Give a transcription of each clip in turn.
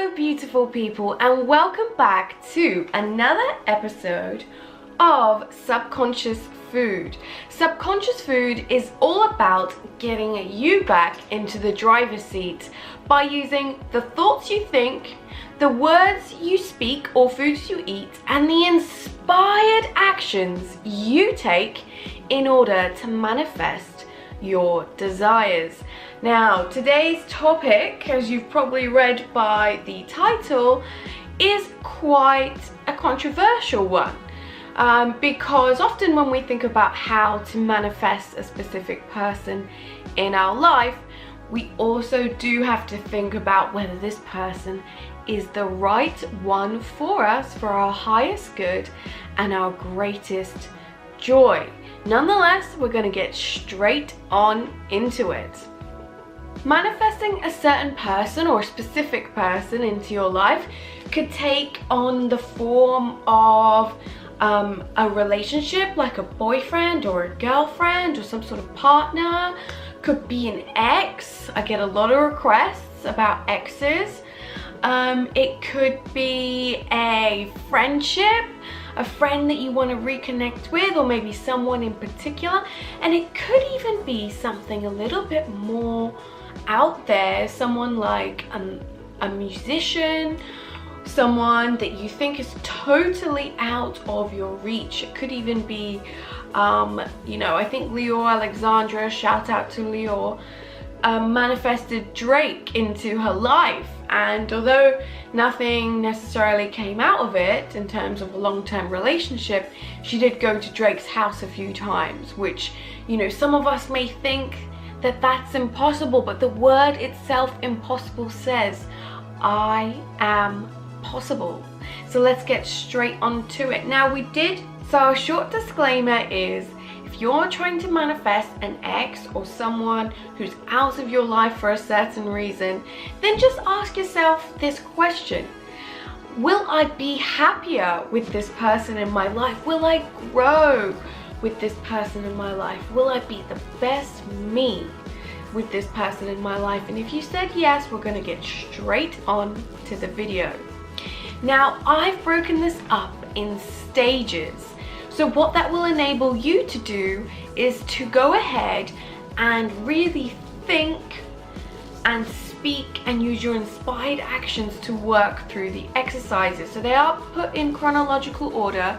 Hello beautiful people, and welcome back to another episode of Subconscious Food. Subconscious food is all about getting you back into the driver's seat by using the thoughts you think, the words you speak or foods you eat, and the inspired actions you take in order to manifest your desires. Now, today's topic, as you've probably read by the title, is quite a controversial one. Because often when we think about how to manifest a specific person in our life, we also do have to think about whether this person is the right one for us, for our highest good and our greatest joy. Nonetheless, we're going to get straight on into it. Manifesting a certain person or a specific person into your life could take on the form of a relationship, like a boyfriend or a girlfriend or some sort of partner. Could be an ex. I get a lot of requests about exes. It could be a friendship, a friend that you want to reconnect with, or maybe someone in particular. And it could even be something a little bit more out there, someone like a musician, someone that you think is totally out of your reach. It could even be I think Leor Alexandra, shout out to Leor, manifested Drake into her life, and although nothing necessarily came out of it in terms of a long-term relationship, she did go to Drake's house a few times, which, you know, some of us may think that that's impossible, but the word itself, impossible, says I am possible. So let's get straight on to it. Now, so a short disclaimer is, if you're trying to manifest an ex or someone who's out of your life for a certain reason, then just ask yourself this question: will I be happier with this person in my life? Will I grow with this person in my life? Will I be the best me with this person in my life? And if you said yes, we're going to get straight on to the video. Now, I've broken this up in stages. So what that will enable you to do is to go ahead and really think and speak and use your inspired actions to work through the exercises. So they are put in chronological order,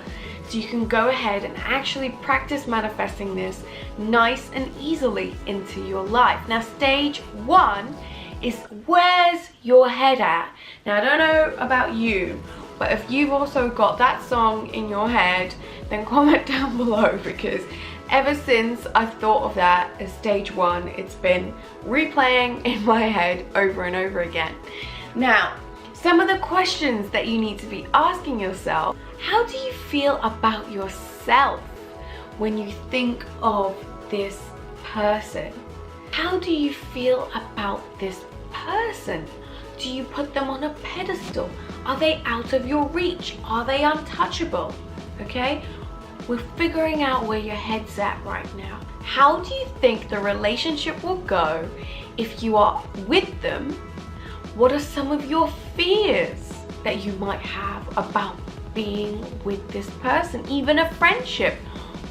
so you can go ahead and actually practice manifesting this nice and easily into your life. Now, stage one is, where's your head at? Now, I don't know about you, but if you've also got that song in your head, then comment down below, because ever since I've thought of that as stage one, it's been replaying in my head over and over again. Now, some of the questions that you need to be asking yourself: how do you feel about yourself when you think of this person? How do you feel about this person? Do you put them on a pedestal? Are they out of your reach? Are they untouchable? Okay, we're figuring out where your head's at right now. How do you think the relationship will go if you are with them? What are some of your fears that you might have about being with this person? Even a friendship,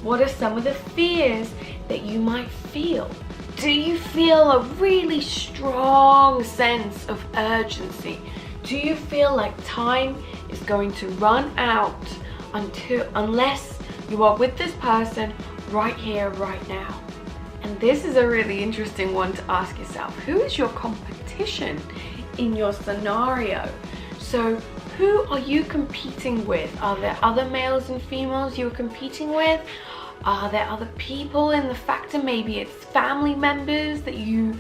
what are some of the fears that you might feel? Do you feel a really strong sense of urgency? Do you feel like time is going to run out unless you are with this person right here, right now? And this is a really interesting one to ask yourself. Who is your competition in your scenario? So who are you competing with? Are there other males and females you're competing with? Are there other people in the factor? Maybe it's family members that you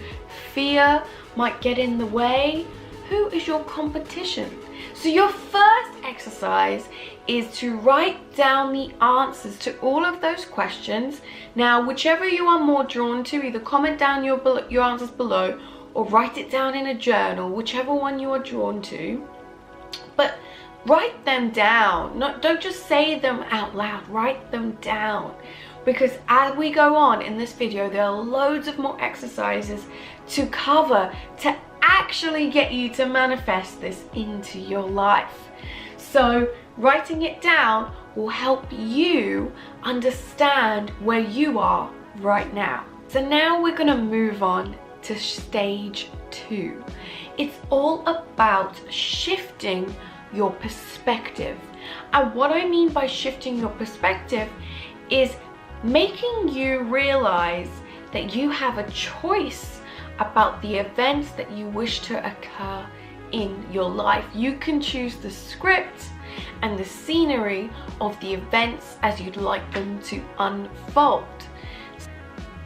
fear might get in the way. Who is your competition? So your first exercise is to write down the answers to all of those questions. Now, whichever you are more drawn to, either comment down your answers below or write it down in a journal, whichever one you are drawn to. But write them down. Don't just say them out loud, write them down. Because as we go on in this video, there are loads of more exercises to cover to actually get you to manifest this into your life. So writing it down will help you understand where you are right now. So now we're going to move on to stage 2. It's all about shifting your perspective. And what I mean by shifting your perspective is making you realize that you have a choice about the events that you wish to occur in your life. You can choose the script and the scenery of the events as you'd like them to unfold.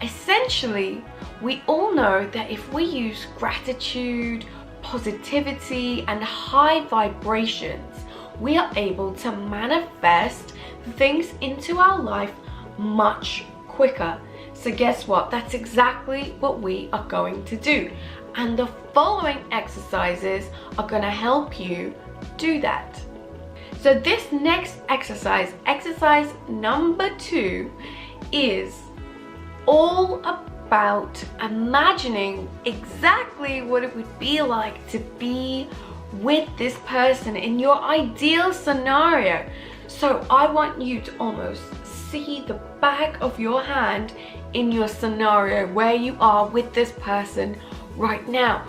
Essentially, we all know that if we use gratitude, positivity, and high vibrations, we are able to manifest things into our life much quicker. So guess what? That's exactly what we are going to do. And the following exercises are going to help you do that. So this next exercise, exercise number 2, is all about imagining exactly what it would be like to be with this person in your ideal scenario. So I want you to almost see the back of your hand in your scenario where you are with this person right now.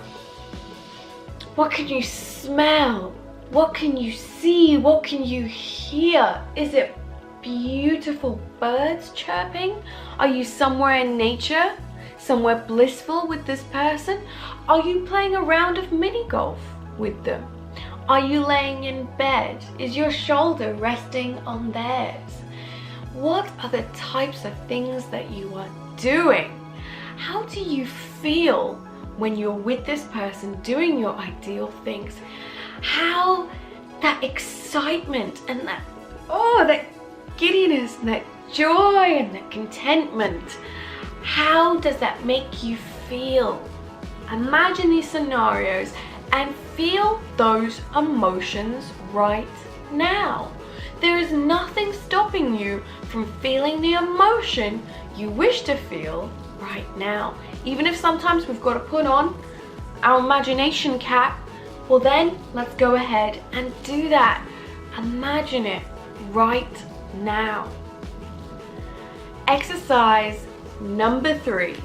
What can you smell? What can you see? What can you hear? Is it beautiful birds chirping? Are you somewhere in nature? Somewhere blissful with this person? Are you playing a round of mini golf with them? Are you laying in bed? Is your shoulder resting on theirs? What are the types of things that you are doing? How do you feel when you're with this person doing your ideal things? How that excitement and that giddiness and that joy and that contentment, how does that make you feel? Imagine these scenarios and feel those emotions right now. There is nothing stopping you from feeling the emotion you wish to feel right now. Even if sometimes we've got to put on our imagination cap, well then let's go ahead and do that. Imagine it right now. Exercise number 3.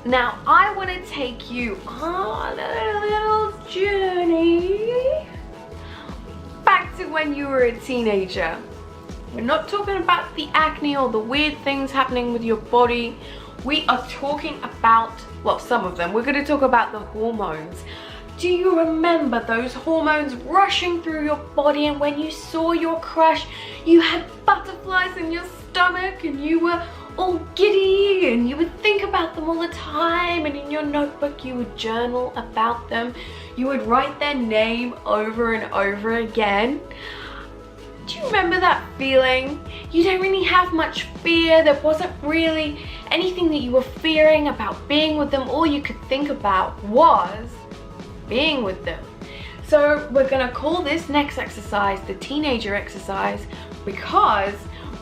Now I want to take you on a little journey back to when you were a teenager. We're not talking about the acne or the weird things happening with your body. We are talking about, well, some of them. We're going to talk about the hormones. Do you remember those hormones rushing through your body, and when you saw your crush, you had butterflies in your stomach and you were all giddy and you would think about them all the time, and in your notebook you would journal about them. You would write their name over and over again. Do you remember that feeling? You don't really have much fear. There wasn't really anything that you were fearing about being with them. All you could think about was being with them. So we're gonna call this next exercise the teenager exercise, because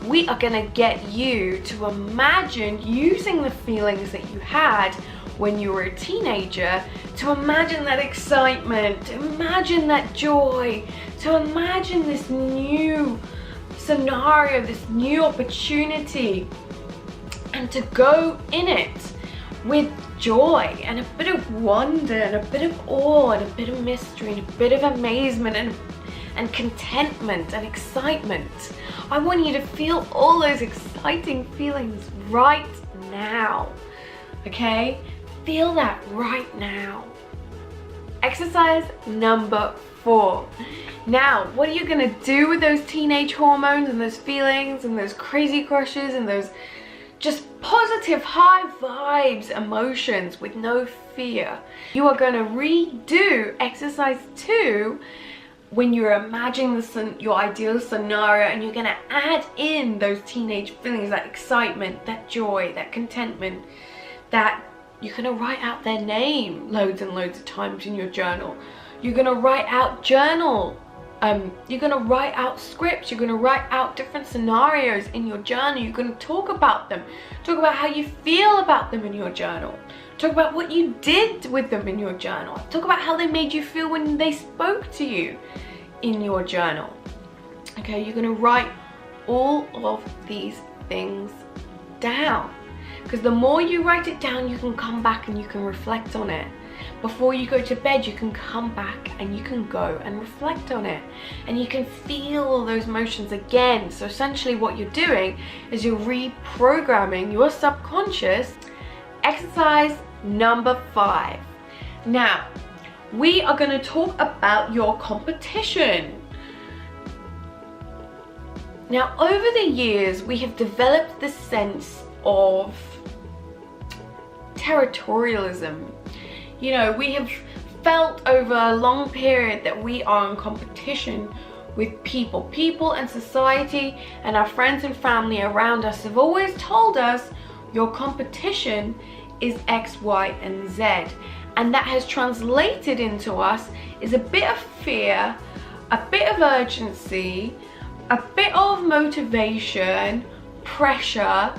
we are gonna get you to imagine using the feelings that you had when you were a teenager, to imagine that excitement, to imagine that joy, to imagine this new scenario, this new opportunity, and to go in it with joy and a bit of wonder and a bit of awe and a bit of mystery and a bit of amazement and contentment and excitement. I want you to feel all those exciting feelings right now, okay? Feel that right now. Exercise number 4. Now, what are you gonna do with those teenage hormones and those feelings and those crazy crushes and those just positive high vibes emotions with no fear? You are gonna redo exercise 2 when you're imagining your ideal scenario, and you're gonna add in those teenage feelings, that excitement, that joy, that contentment, that you're gonna write out their name loads and loads of times in your journal. You're gonna write out you're gonna write out scripts, you're gonna write out different scenarios in your journal. You're gonna talk about them, talk about how you feel about them in your journal. Talk about what you did with them in your journal. Talk about how they made you feel when they spoke to you in your journal. Okay, you're gonna write all of these things down, because the more you write it down, you can come back and you can reflect on it. Before you go to bed, you can come back and you can go and reflect on it, and you can feel all those emotions again. So essentially what you're doing is you're reprogramming your subconscious. Exercise number 5. Now, we are going to talk about your competition. Now, over the years, we have developed this sense of territorialism. You know, we have felt over a long period that we are in competition with people and society, and our friends and family around us have always told us your competition is X, Y, and Z. And that has translated into us is a bit of fear, a bit of urgency, a bit of motivation, pressure.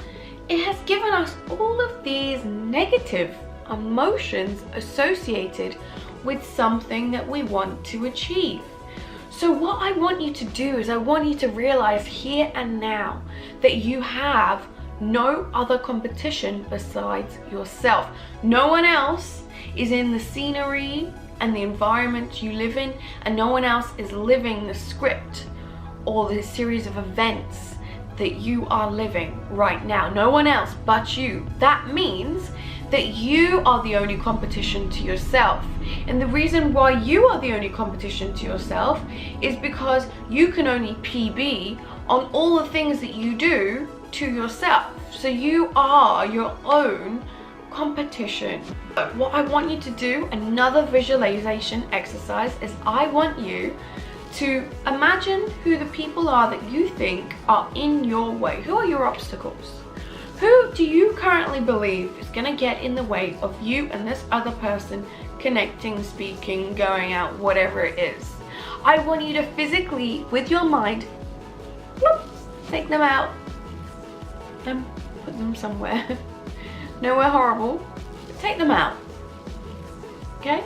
It has given us all of these negative emotions associated with something that we want to achieve. So what I want you to do is I want you to realize here and now that you have no other competition besides yourself. No one else is in the scenery and the environment you live in, and no one else is living the script or the series of events that you are living right now. No one else but you. That means that you are the only competition to yourself. And the reason why you are the only competition to yourself is because you can only PB on all the things that you do to yourself. So you are your own competition. What I want you to do, another visualization exercise, is I want you to imagine who the people are that you think are in your way. Who are your obstacles? Who do you currently believe is going to get in the way of you and this other person connecting, speaking, going out, whatever it is? I want you to physically, with your mind, whoop, take them out and put them somewhere. Nowhere horrible. Take them out. Okay?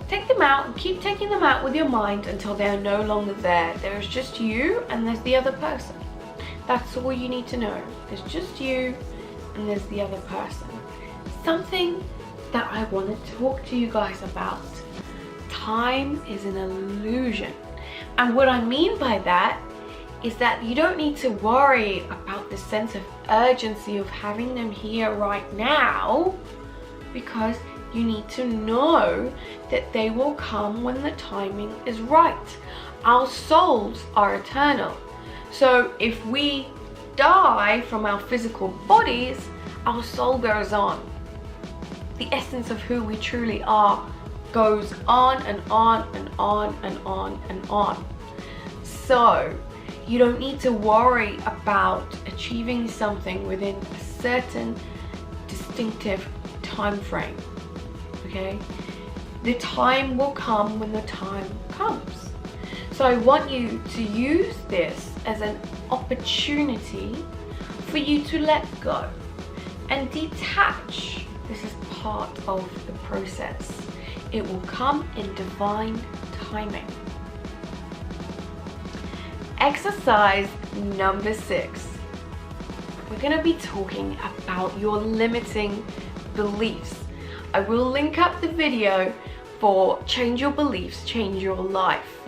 Take them out and keep taking them out with your mind until they're no longer there. There is just you and there's the other person. That's all you need to know. There's just you and there's the other person. Something that I want to talk to you guys about. Time is an illusion. And what I mean by that is that you don't need to worry about the sense of urgency of having them here right now, because you need to know that they will come when the timing is right. Our souls are eternal. So if we die from our physical bodies, our soul goes on. The essence of who we truly are goes on and on and on and on and on. So you don't need to worry about achieving something within a certain distinctive time frame. Okay? The time will come when the time comes. So I want you to use this as an opportunity for you to let go and detach. This is part of the process. It will come in divine timing. Exercise number 6. We're going to be talking about your limiting beliefs. I will link up the video for Change Your Beliefs, Change Your Life,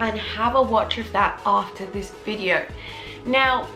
and have a watch of that after this video. Now,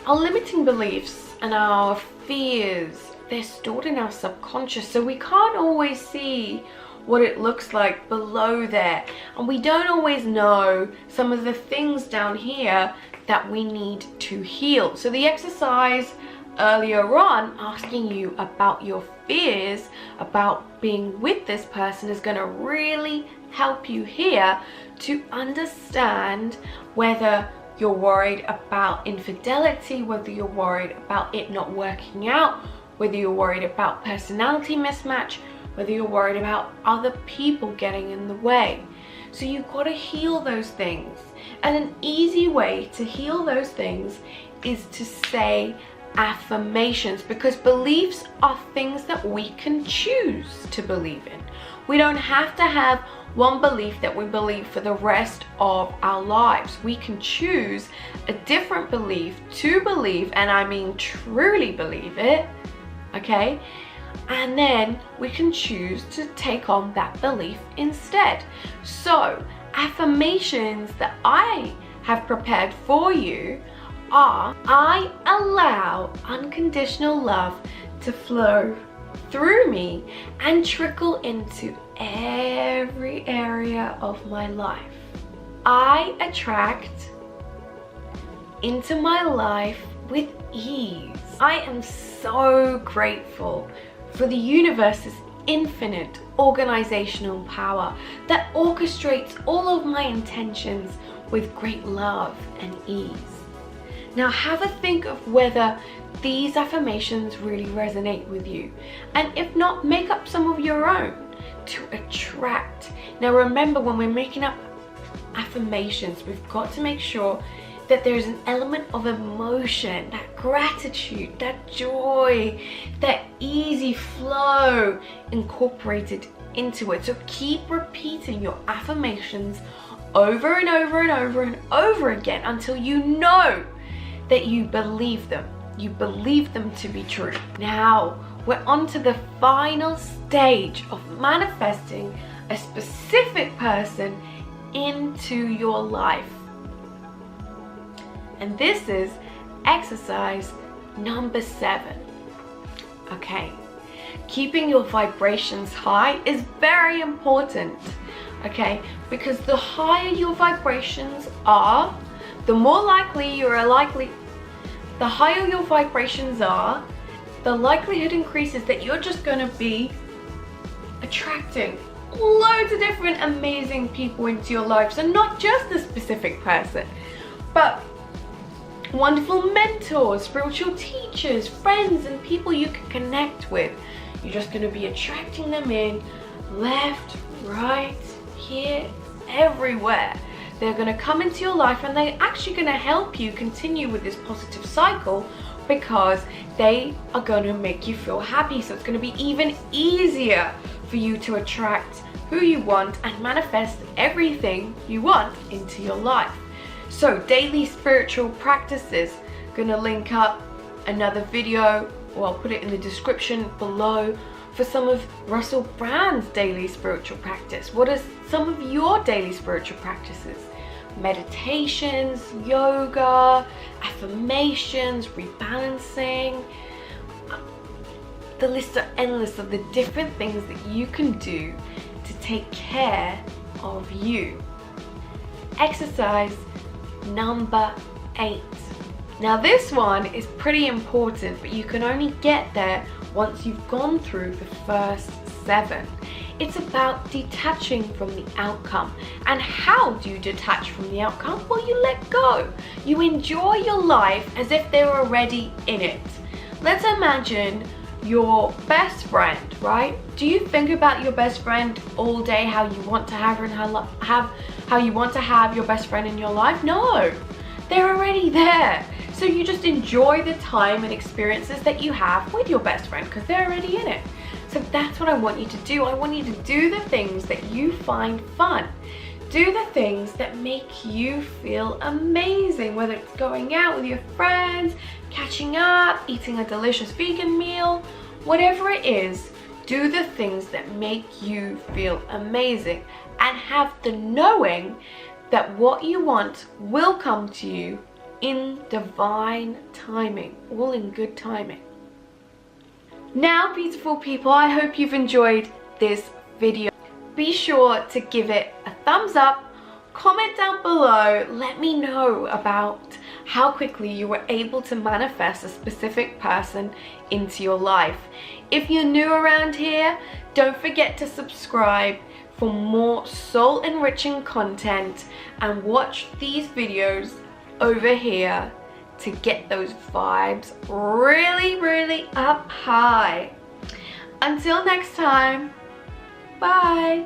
our limiting beliefs and our fears, they're stored in our subconscious, so we can't always see what it looks like below there, and we don't always know some of the things down here that we need to heal. So the exercise earlier on, asking you about your fears about being with this person, is going to really help you here to understand whether you're worried about infidelity, whether you're worried about it not working out, whether you're worried about personality mismatch, whether you're worried about other people getting in the way. So you've got to heal those things. And an easy way to heal those things is to say affirmations, because beliefs are things that we can choose to believe in. We don't have to have one belief that we believe for the rest of our lives. We can choose a different belief to believe, and I mean truly believe it, okay? And then we can choose to take on that belief instead. So affirmations that I have prepared for you are: I allow unconditional love to flow through me and trickle into every area of my life. I attract into my life with ease. I am so grateful for the universe's infinite organizational power that orchestrates all of my intentions with great love and ease. Now have a think of whether these affirmations really resonate with you, and if not, make up some of your own to attract. Now remember, when we're making up affirmations, we've got to make sure that there's an element of emotion, that gratitude, that joy, that easy flow incorporated into it. So keep repeating your affirmations over and over and over and over again until you know that you believe them. You believe them to be true. Now we're on to the final stage of manifesting a specific person into your life. And this is exercise number 7. Okay, keeping your vibrations high is very important, okay? Because the higher your vibrations are, the more likely the higher your vibrations are, the likelihood increases that you're just going to be attracting loads of different amazing people into your life. So not just a specific person, but wonderful mentors, spiritual teachers, friends, and people you can connect with. You're just going to be attracting them in left, right, here, everywhere. They're going to come into your life, and they're actually going to help you continue with this positive cycle because they are going to make you feel happy. So it's going to be even easier for you to attract who you want and manifest everything you want into your life. So daily spiritual practices, gonna link up another video, or I'll put it in the description below, for some of Russell Brand's daily spiritual practice. What are some of your daily spiritual practices? Meditations, yoga, affirmations, rebalancing. The lists are endless of the different things that you can do to take care of you. Exercise number 8. Now this one is pretty important, but you can only get there once you've gone through the first 7. It's about detaching from the outcome. And how do you detach from the outcome? Well, you let go. You enjoy your life as if they're already in it. Let's imagine your best friend, right? Do you think about your best friend all day, how you want to have her and how you want to have your best friend in your life? No, they're already there. So you just enjoy the time and experiences that you have with your best friend because they're already in it. So that's what I want you to do. I want you to do the things that you find fun. Do the things that make you feel amazing, whether it's going out with your friends, catching up, eating a delicious vegan meal, whatever it is. Do the things that make you feel amazing and have the knowing that what you want will come to you in divine timing, all in good timing. Now, beautiful people, I hope you've enjoyed this video. Be sure to give it a thumbs up, comment down below, let me know about how quickly you were able to manifest a specific person into your life. If you're new around here, don't forget to subscribe for more soul enriching content and watch these videos over here to get those vibes really, really up high. Until next time, bye.